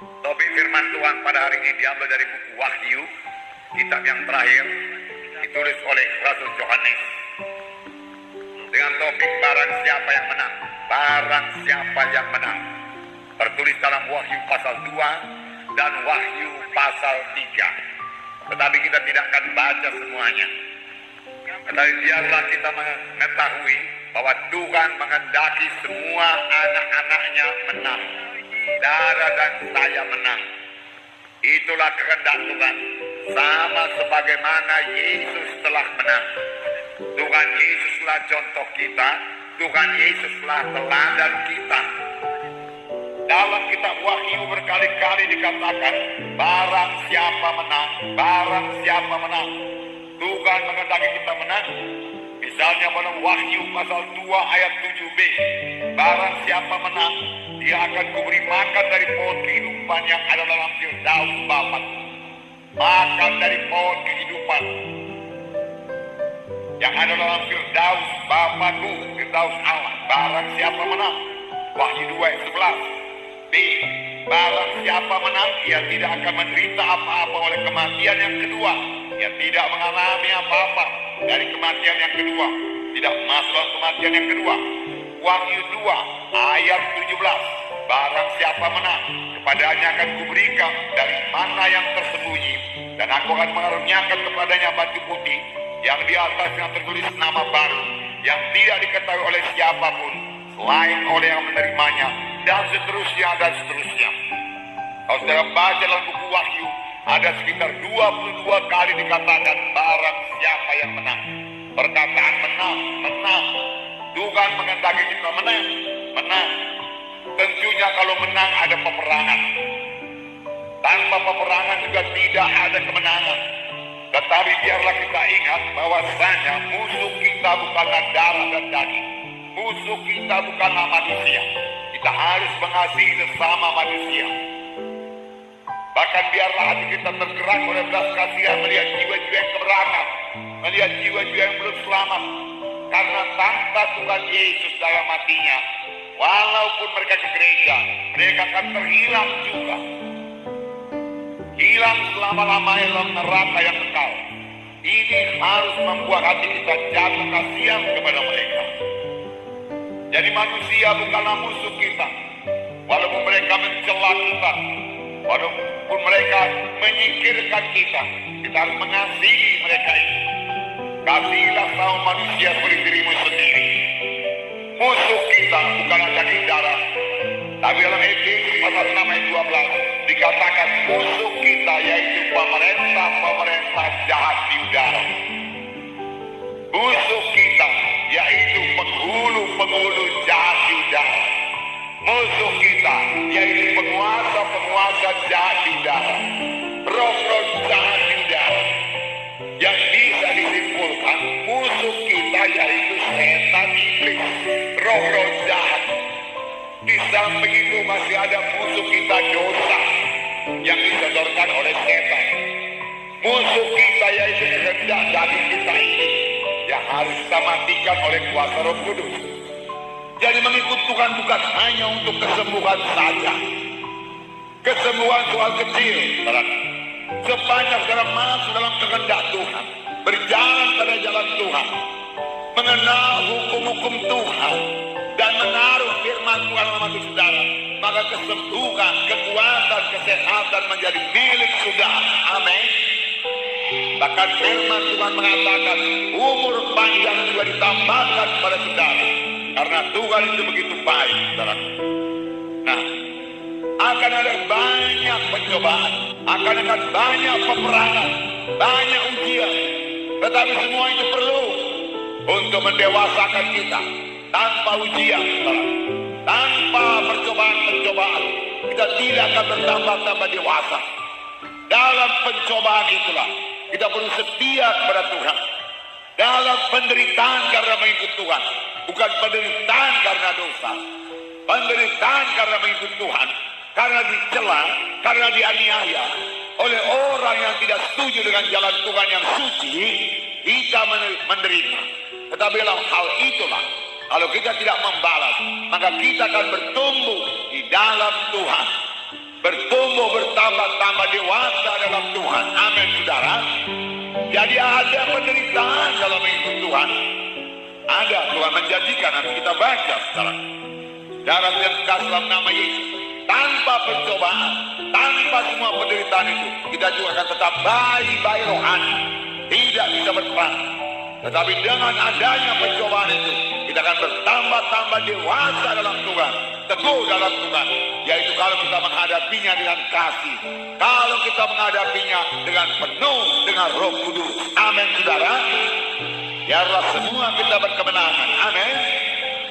Topik firman Tuhan pada hari ini diambil dari buku Wahyu, kitab yang terakhir, ditulis oleh Rasul Yohanes. Dengan topik barang siapa yang menang, barang siapa yang menang. Tertulis dalam Wahyu pasal 2 dan Wahyu pasal 3. Tetapi kita tidak akan baca semuanya. Tetapi biarlah kita mengetahui bahwa Tuhan menghendaki semua anak-anaknya menang. Saudara dan saya menang. Itulah kehendak Tuhan. Sama sebagaimana Yesus telah menang. Tuhan Yesuslah contoh kita. Tuhan Yesuslah teladan kita. Dalam kitab Wahyu berkali-kali dikatakan, barang siapa menang, barang siapa menang. Tuhan menghendaki kita menang. Misalnya dalam Wahyu pasal 2 ayat 7b, barang siapa menang, dia akan kuberi makan dari pohon kehidupan yang ada dalam Firdaus Bapa-Ku. Makan dari pohon kehidupan yang ada dalam Firdaus Bapa-Ku, Firdaus Allah. Barang siapa menang, Wahyu 2 ayat 11. B, barang siapa menang, ia tidak akan menderita apa-apa oleh kematian yang kedua. Ia tidak mengalami apa-apa dari kematian yang kedua. Tidak masuk dalam kematian yang kedua. Wahyu 2 ayat 17. Barang siapa menang, kepadanya akan kuberikan dari mana yang tersembunyi, dan aku akan mengaruniakan kepadanya batu putih yang di atasnya tertulis nama baru, yang tidak diketahui oleh siapapun selain oleh yang menerimanya, dan seterusnya dan seterusnya. Kalau saudara baca dalam buku Wahyu, ada sekitar 22 kali dikatakan barang siapa yang menang. Perkataan menang, menang. Tuhan menghendaki kita menang, menang. Tentunya kalau menang ada peperangan. Tanpa peperangan juga tidak ada kemenangan. Tetapi biarlah kita ingat bahwasanya musuh kita bukanlah darah dan daging. Musuh kita bukanlah manusia. Kita harus mengasihi sesama manusia. Bahkan biarlah hati kita tergerak oleh belas kasihan melihat jiwa-jiwa yang keberatan, melihat jiwa-jiwa yang belum selamat. Karena tanpa Tuhan Yesus dalam hatinya, walaupun mereka ke gereja, mereka akan terhilang juga. Hilang selama-lamanya dalam neraka yang kekal. Ini harus membuat hati kita jatuh kasihan kepada mereka. Jadi manusia bukanlah musuh kita. Walaupun mereka mencela kita, walaupun mereka menyingkirkan kita, kita harus mengasihi mereka itu. Kasihilah sama manusia seperti dirimu sendiri. Musuh kita bukanlah daging darah, tapi dalam Efesus pasal 6 ayat 12 dikatakan musuh kita yaitu pemerintah-pemerintah jahat di udara. Musuh kita yaitu penghulu-penghulu jahat di udara. Musuh kita yaitu penguasa-penguasa jahat di udara. Roh-roh jahat di udara. Yang bisa disimpulkan musuh kita yaitu setan iblis, roh-roh jahat. Di samping itu masih ada musuh kita dosa yang disodorkan oleh setan. Musuh kita yaitu kehendak daging kita ini yang harus kita matikan oleh kuasa Roh Kudus. Jadi mengikut Tuhan bukan hanya untuk kesembuhan saja. Kesembuhan soal kecil, sepanjang saudara masuk dalam kehendak Tuhan, berjalan pada jalan Tuhan, mengenal hukum-hukum Tuhan, dan menaruh firman Tuhan dalam hati saudara, maka kesembuhan, kekuatan, kesehatan menjadi milik saudara. Amin. Bahkan firman Tuhan mengatakan umur panjang juga ditambahkan kepada saudara, karena Tuhan itu begitu baik, saudara. Nah, akan ada banyak pencobaan, akan ada banyak peperangan, banyak ujian, tetapi semua itu perlu untuk mendewasakan kita. Tanpa ujian, tanpa percobaan-percobaan, kita tidak akan bertambah-tambah dewasa. Dalam pencobaan itulah kita perlu setia kepada Tuhan. Dalam penderitaan karena mengikut Tuhan, bukan penderitaan karena dosa, penderitaan karena mengikut Tuhan, karena dicela, karena dianiaya oleh orang yang tidak setuju dengan jalan Tuhan yang suci, kita menderita. Tetapi dalam hal itulah, kalau kita tidak membalas, maka kita akan bertumbuh di dalam Tuhan. bertumbuh, bertambah-tambah dewasa dalam Tuhan. Amin, saudara. Jadi ada penderitaan dalam hidup Tuhan. Ada, Tuhan menjanjikan, nanti kita baca, saudara. Darah yang kasih dalam nama Yesus, tanpa pencobaan, tanpa semua penderitaan itu, kita juga akan tetap bayi-bayi rohani, tidak bisa berperang. Tetapi dengan adanya pencobaan itu, kita akan bertambah-tambah dewasa dalam Tuhan, teguh dalam Tuhan. Yaitu kalau kita menghadapinya dengan kasih, kalau kita menghadapinya dengan penuh dengan Roh Kudus. Amin, saudara. Biarlah semua kita berkemenangan. Amin.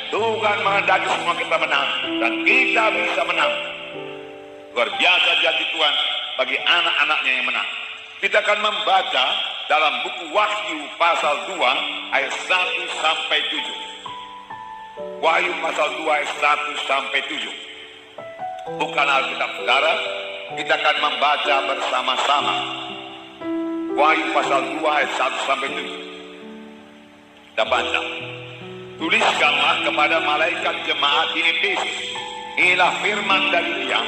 Tuhan menghendaki semua kita menang, dan kita bisa menang. Luar biasa janji Tuhan bagi anak-anaknya yang menang. Kita akan membaca dalam buku Wahyu pasal 2 ayat 1 sampai 7. Wahyu pasal 2 ayat 1 sampai 7. Bukan Alkitab saudara, kita akan membaca bersama-sama. Wahyu pasal 2 ayat 1 sampai 7. Kita baca. Tuliskanlah kepada malaikat jemaat di Efesus, inilah firman dari Dia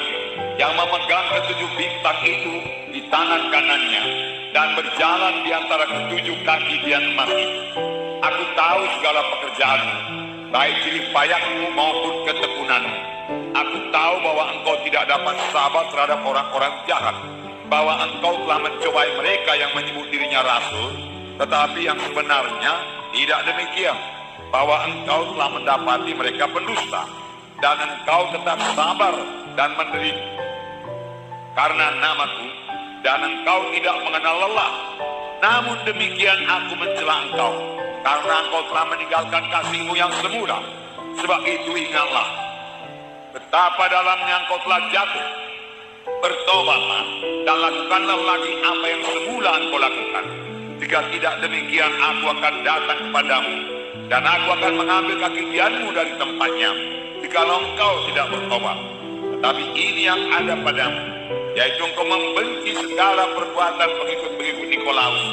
yang memegang ketujuh bintang itu di tangan kanannya dan berjalan di antara ketujuh kaki dian emas itu. Aku tahu segala pekerjaanmu, baik jerih payahmu maupun ketekunanmu. Aku tahu bahwa engkau tidak dapat sabar terhadap orang-orang jahat, bahwa engkau telah mencobai mereka yang menyebut dirinya rasul, tetapi yang sebenarnya tidak demikian, bahwa engkau telah mendapati mereka pendusta, dan engkau tetap sabar dan menderita karena namaku, dan engkau tidak mengenal lelah. Namun demikian aku mencela engkau, karena engkau telah meninggalkan kasihmu yang semula. Sebab itu ingatlah betapa dalamnya engkau telah jatuh. Bertobatlah dan lakukanlah lagi apa yang semula engkau lakukan. Jika tidak demikian, aku akan datang kepadamu, dan aku akan mengambil kaki dianmu dari tempatnya, jikalau engkau tidak bertobat. Tetapi ini yang ada padamu, yaitu engkau membenci segala perbuatan pengikut-pengikut Nikolaus,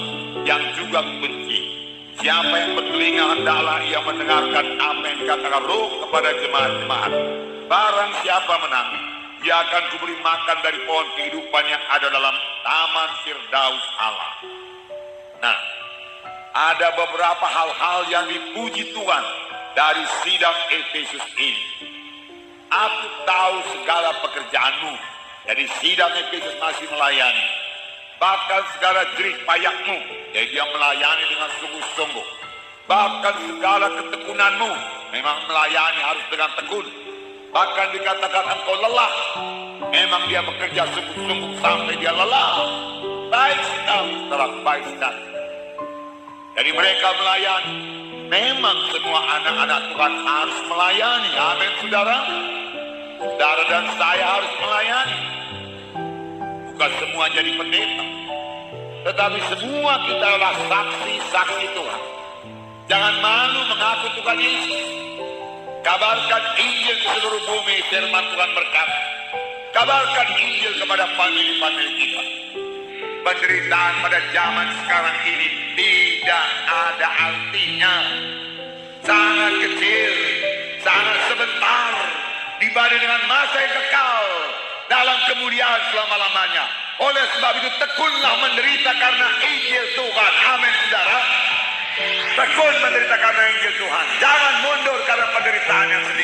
yang juga membenci. Siapa yang bertelinga hendaklah ia mendengarkan apa yang dikatakan Roh kepada jemaat-jemaat. Barang siapa menang, dia akan kuberi makan dari pohon kehidupan yang ada dalam taman Firdaus Allah. Nah, ada beberapa hal-hal yang dipuji Tuhan dari sidang Efesus ini. Aku tahu segala pekerjaanmu. Jadi sidang Efesus masih melayani. Bahkan segala jerih payahmu, jadi dia melayani dengan sungguh-sungguh. Bahkan segala ketekunanmu, memang melayani harus dengan tekun. Bahkan dikatakan engkau lelah, memang dia bekerja sungguh-sungguh sampai dia lelah. Baik sekali, setelah baik sekali. Jadi mereka melayani. Memang semua anak-anak Tuhan harus melayani. Amin, saudara. Saudara dan saya harus melayani. Bukan semua jadi pendeta, tetapi semua kita adalah saksi-saksi Tuhan. Jangan malu mengaku Tuhan Yesus. Kabarkan Injil ke seluruh bumi. Firman Tuhan berkata, kabarkan Injil kepada famili-famili kita. Penderitaan pada zaman sekarang ini tidak ada artinya. Sangat kecil, sangat sebentar dibanding dengan masa yang kekal dalam kemuliaan selama-lamanya. Oleh sebab itu tekunlah menderita karena Injil Tuhan. Amin, saudara. Tekun menderita karena Injil Tuhan. Jangan mundur karena penderitaan yang sedang